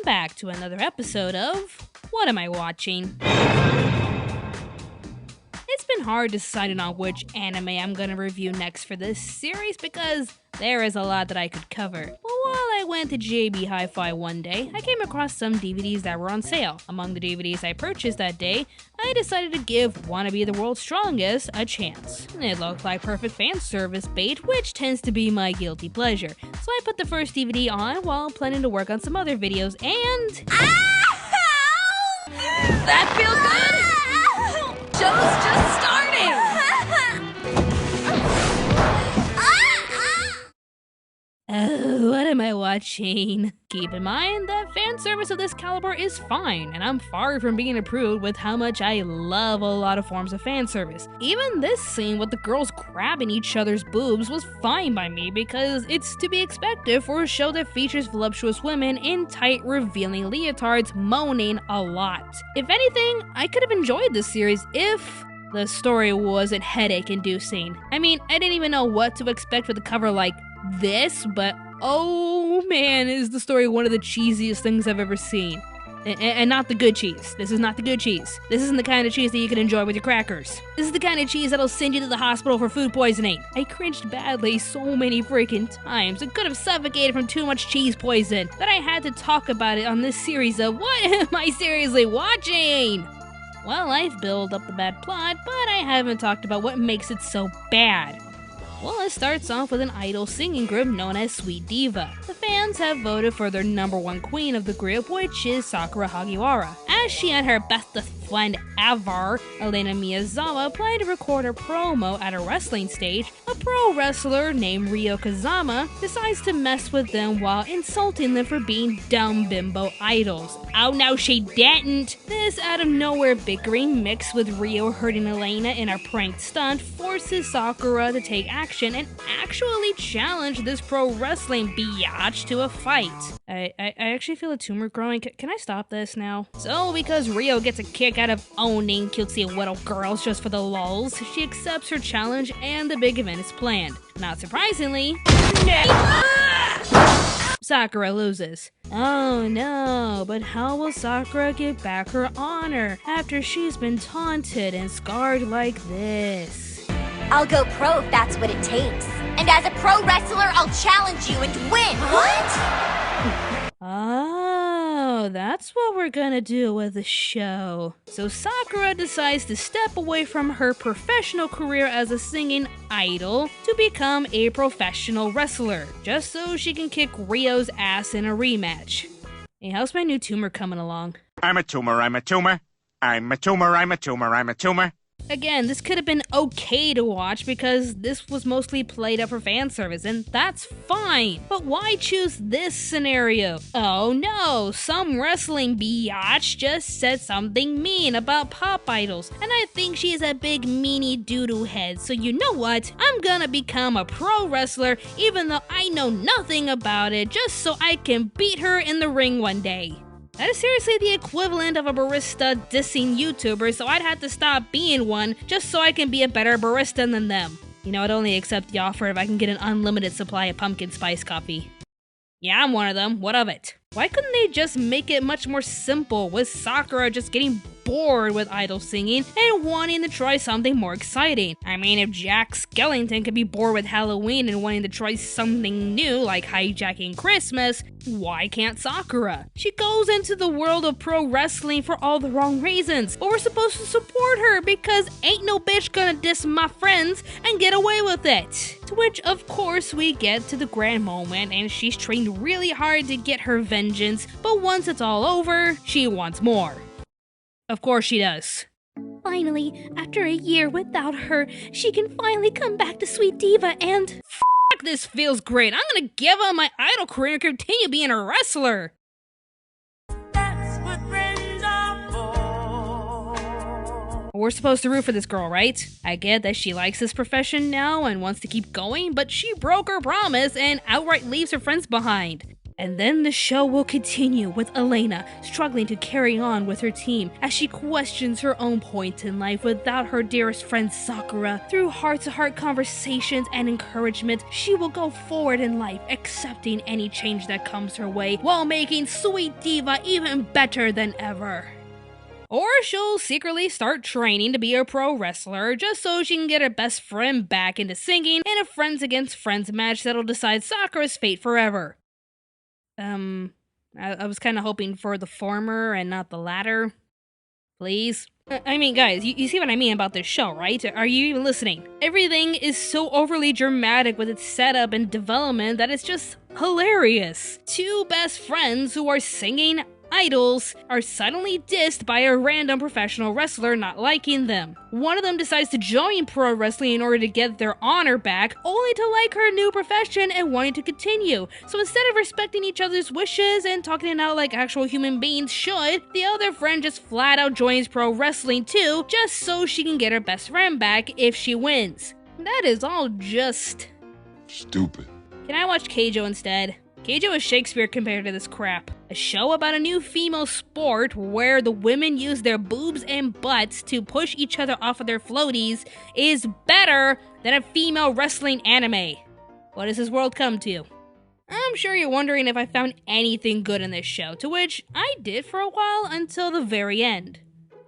back to another episode of What Am I Watching? It's been hard deciding on which anime I'm gonna review next for this series because there is a lot that I could cover. But while I went to JB Hi-Fi one day, I came across some DVDs that were on sale. Among the DVDs I purchased that day, I decided to give Wanna Be the World's Strongest a chance. It looked like perfect fan service bait, which tends to be my guilty pleasure. So I put the first DVD on while planning to work on some other videos and... That feel good? Show's just starting! Oh, what am I watching? Keep in mind that fan service of this caliber is fine, and I'm far from being approved with how much I love a lot of forms of fan service. Even this scene with the girls grabbing each other's boobs was fine by me because it's to be expected for a show that features voluptuous women in tight, revealing leotards moaning a lot. If anything, I could have enjoyed this series if the story wasn't headache-inducing. I mean, I didn't even know what to expect with a cover like this, but oh man, is the story one of the cheesiest things I've ever seen. And not the good cheese. This is not the good cheese. This isn't the kind of cheese that you can enjoy with your crackers. This is the kind of cheese that'll send you to the hospital for food poisoning. I cringed badly so many freaking times. I could have suffocated from too much cheese poison that I had to talk about it on this series of What Am I Seriously Watching? Well, I've built up the bad plot, but I haven't talked about what makes it so bad. Well, it starts off with an idol singing group known as Sweet Diva. The fans have voted for their #1 queen of the group, which is Sakura Hagiwara. As she and her bestest friend ever, Elena Miyazawa, plan to record a promo at a wrestling stage, a pro wrestler named Ryo Kazama decides to mess with them while insulting them for being dumb bimbo idols. Oh no, she didn't! This out of nowhere bickering mixed with Ryo hurting Elena in a prank stunt forces Sakura to take action and actually challenge this pro wrestling biatch to a fight. I actually feel a tumor growing. Can I stop this now? So, because Ryo gets a kick out of owning cutesy little girls just for the lulz, she accepts her challenge and the big event is planned. Not surprisingly, Sakura loses. Oh no, but how will Sakura get back her honor after she's been taunted and scarred like this? I'll go pro if that's what it takes. And as a pro wrestler, I'll challenge you and win. What? Oh, that's what we're gonna do with the show. So Sakura decides to step away from her professional career as a singing idol to become a professional wrestler, just so she can kick Ryo's ass in a rematch. Hey, how's my new tumor coming along? I'm a tumor, I'm a tumor. I'm a tumor, I'm a tumor, I'm a tumor. Again, this could have been okay to watch because this was mostly played up for fan service, and that's fine. But why choose this scenario? Oh no, some wrestling biatch just said something mean about pop idols, and I think she's a big meanie doo-doo head, so you know what? I'm gonna become a pro wrestler even though I know nothing about it, just so I can beat her in the ring one day. That is seriously the equivalent of a barista dissing YouTubers, so I'd have to stop being one just so I can be a better barista than them. You know, I'd only accept the offer if I can get an unlimited supply of pumpkin spice coffee. Yeah, I'm one of them. What of it? Why couldn't they just make it much more simple, with Sakura just getting bored with idol singing and wanting to try something more exciting? I mean, if Jack Skellington could be bored with Halloween and wanting to try something new like hijacking Christmas, why can't Sakura? She goes into the world of pro wrestling for all the wrong reasons, but we're supposed to support her because ain't no bitch gonna diss my friends and get away with it. To which, of course, we get to the grand moment and she's trained really hard to get her vengeance, but once it's all over, she wants more. Of course she does. Finally, after a year without her, she can finally come back to Sweet Diva and... Fuck, this feels great. I'm gonna give up my idol career and continue being a wrestler. That's what friends are for. We're supposed to root for this girl, right? I get that she likes this profession now and wants to keep going, but she broke her promise and outright leaves her friends behind. And then the show will continue with Elena struggling to carry on with her team as she questions her own point in life without her dearest friend Sakura. Through heart-to-heart conversations and encouragement, she will go forward in life, accepting any change that comes her way while making Sweet Diva even better than ever. Or she'll secretly start training to be a pro wrestler just so she can get her best friend back into singing in a friends against friends match that'll decide Sakura's fate forever. I was kind of hoping for the former and not the latter. Please? I mean, guys, you see what I mean about this show, right? Are you even listening? Everything is so overly dramatic with its setup and development that it's just hilarious. Two best friends who are singing idols are suddenly dissed by a random professional wrestler not liking them. One of them decides to join pro wrestling in order to get their honor back, only to like her new profession and wanting to continue. So instead of respecting each other's wishes and talking it out like actual human beings should, the other friend just flat out joins pro wrestling too, just so she can get her best friend back if she wins. That is all just stupid. Can I watch Keijo instead? Keijo is Shakespeare compared to this crap. A show about a new female sport where the women use their boobs and butts to push each other off of their floaties is better than a female wrestling anime. What does this world come to? I'm sure you're wondering if I found anything good in this show, to which I did for a while until the very end.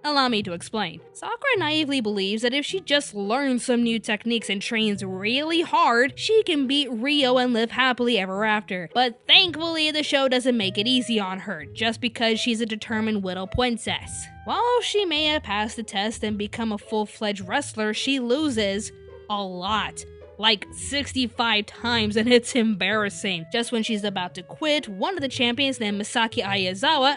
Allow me to explain. Sakura naively believes that if she just learns some new techniques and trains really hard, she can beat Rio and live happily ever after. But thankfully, the show doesn't make it easy on her, just because she's a determined widow princess. While she may have passed the test and become a full-fledged wrestler, she loses a lot. Like 65 times, and it's embarrassing. Just when she's about to quit, one of the champions named Misaki Aizawa,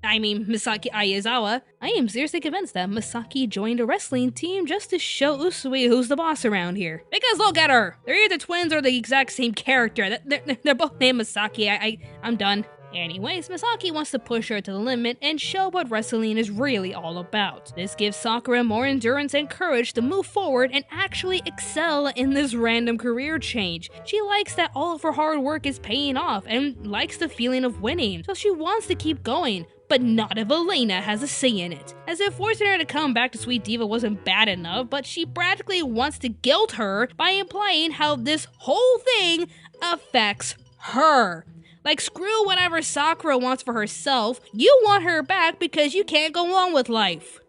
Misaki Aizawa, I am seriously convinced that Misaki joined a wrestling team just to show Usui who's the boss around here. Because look at her! They're either twins or the exact same character. They're both named Misaki. I'm done. Anyways, Misaki wants to push her to the limit and show what wrestling is really all about. This gives Sakura more endurance and courage to move forward and actually excel in this random career change. She likes that all of her hard work is paying off and likes the feeling of winning, so she wants to keep going. But not if Elena has a say in it. As if forcing her to come back to Sweet Diva wasn't bad enough, but she practically wants to guilt her by implying how this whole thing affects her. Like, screw whatever Sakura wants for herself, you want her back because you can't go on with life.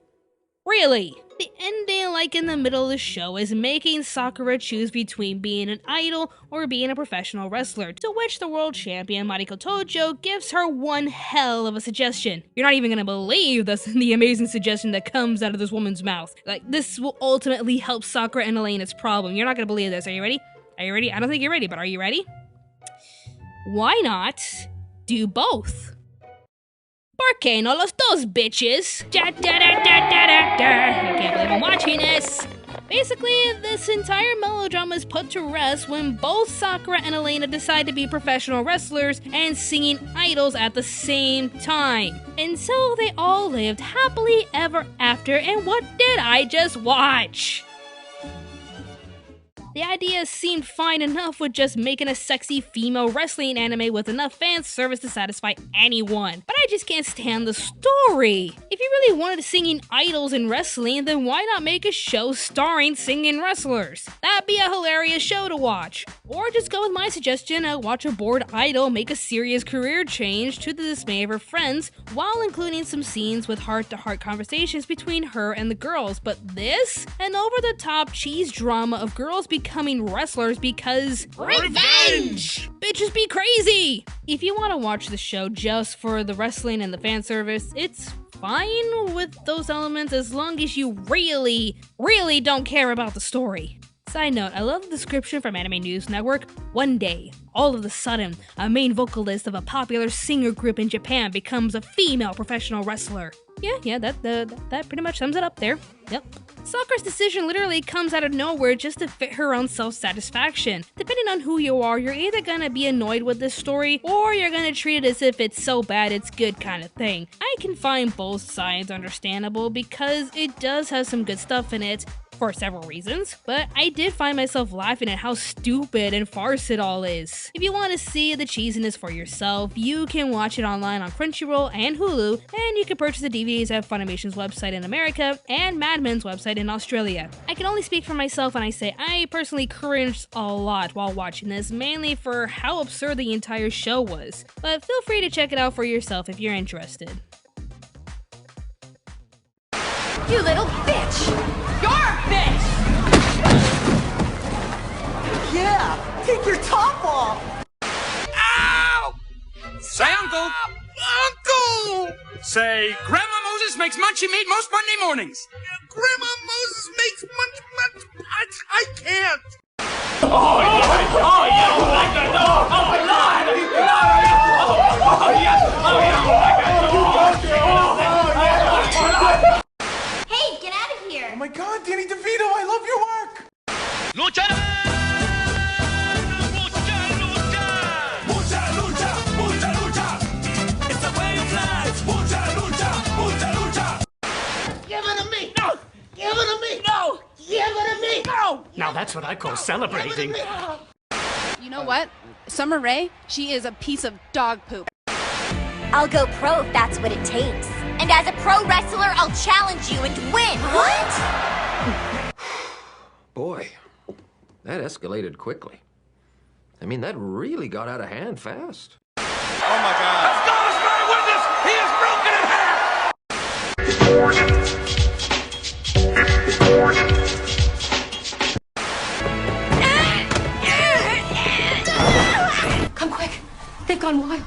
Really? The ending, like in the middle of the show, is making Sakura choose between being an idol or being a professional wrestler, to which the world champion Mariko Tojo gives her one hell of a suggestion. You're not even gonna believe the amazing suggestion that comes out of this woman's mouth. Like, this will ultimately help Sakura and Elena's problem. You're not gonna believe this. Are you ready? Are you ready? I don't think you're ready, but are you ready? Why not do both? ¿Por qué no los dos, bitches? I can't believe I'm watching this. Basically, this entire melodrama is put to rest when both Sakura and Elena decide to be professional wrestlers and singing idols at the same time. And so they all lived happily ever after, and what did I just watch? The idea seemed fine enough with just making a sexy female wrestling anime with enough fan service to satisfy anyone, but I just can't stand the story. If you really wanted singing idols in wrestling, then why not make a show starring singing wrestlers? That'd be a hilarious show to watch. Or just go with my suggestion and watch a bored idol make a serious career change to the dismay of her friends, while including some scenes with heart-to-heart conversations between her and the girls. But this? An over-the-top cheese drama of girls becoming wrestlers because revenge! Bitches be crazy! If you want to watch the show just for the wrestling and the fan service, it's fine with those elements as long as you really don't care about the story. Side note, I love the description from Anime News Network. One day, all of a sudden, a main vocalist of a popular singer group in Japan becomes a female professional wrestler. Yeah, that pretty much sums it up there. Yep. Sakura's decision literally comes out of nowhere just to fit her own self-satisfaction. Depending on who you are, you're either gonna be annoyed with this story, or you're gonna treat it as if it's so bad it's good kind of thing. I can find both sides understandable because it does have some good stuff in it, for several reasons, but I did find myself laughing at how stupid and farce it all is. If you want to see the cheesiness for yourself, you can watch it online on Crunchyroll and Hulu, and you can purchase the DVDs at Funimation's website in America and Mad Men's website in Australia. I can only speak for myself when I say I personally cringed a lot while watching this, mainly for how absurd the entire show was, but feel free to check it out for yourself if you're interested. You little bitch! You're a bitch! Yeah, take your top off! Ow! Say uncle! Uncle! Say, Grandma Moses makes munchy meat most Monday mornings. Grandma Moses makes munch. I can't. Oh, yes! Oh, yes! Like that! Oh, my Lord! Oh, yes! Oh, yes! Hey, get out of here! Oh my God, Danny DeVito, I love your work. Lucha! Lucha, lucha! Mucha lucha! It's the way of life! Mucha lucha! Mucha lucha! Give it to me. No. Give it to me. No. Give it to me. No. Now that's what I call celebrating. You know what? Summer Rae, she is a piece of dog poop. I'll go pro if that's what it takes. And as a pro wrestler, I'll challenge you and win. What? Boy, that escalated quickly. I mean, that really got out of hand fast. Oh my God. As God is my witness, he is broken in half! Come quick. They've gone wild.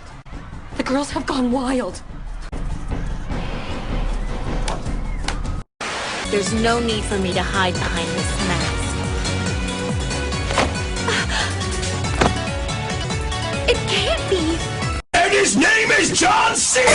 The girls have gone wild. There's no need for me to hide behind this mask. It can't be. And his name is John Cena!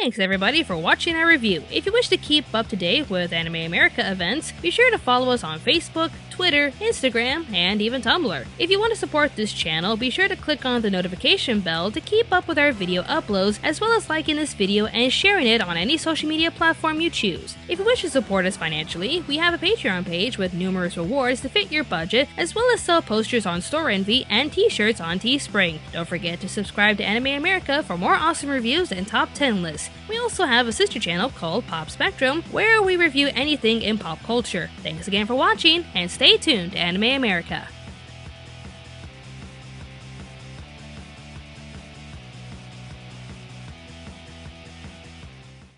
Thanks everybody for watching our review. If you wish to keep up to date with Anime America events, be sure to follow us on Facebook, Twitter, Instagram, and even Tumblr. If you want to support this channel, be sure to click on the notification bell to keep up with our video uploads, as well as liking this video and sharing it on any social media platform you choose. If you wish to support us financially, we have a Patreon page with numerous rewards to fit your budget, as well as sell posters on Store Envy and t-shirts on Teespring. Don't forget to subscribe to Anime America for more awesome reviews and top 10 lists. We also have a sister channel called Pop Spectrum, where we review anything in pop culture. Thanks again for watching, and stay tuned to Anime America.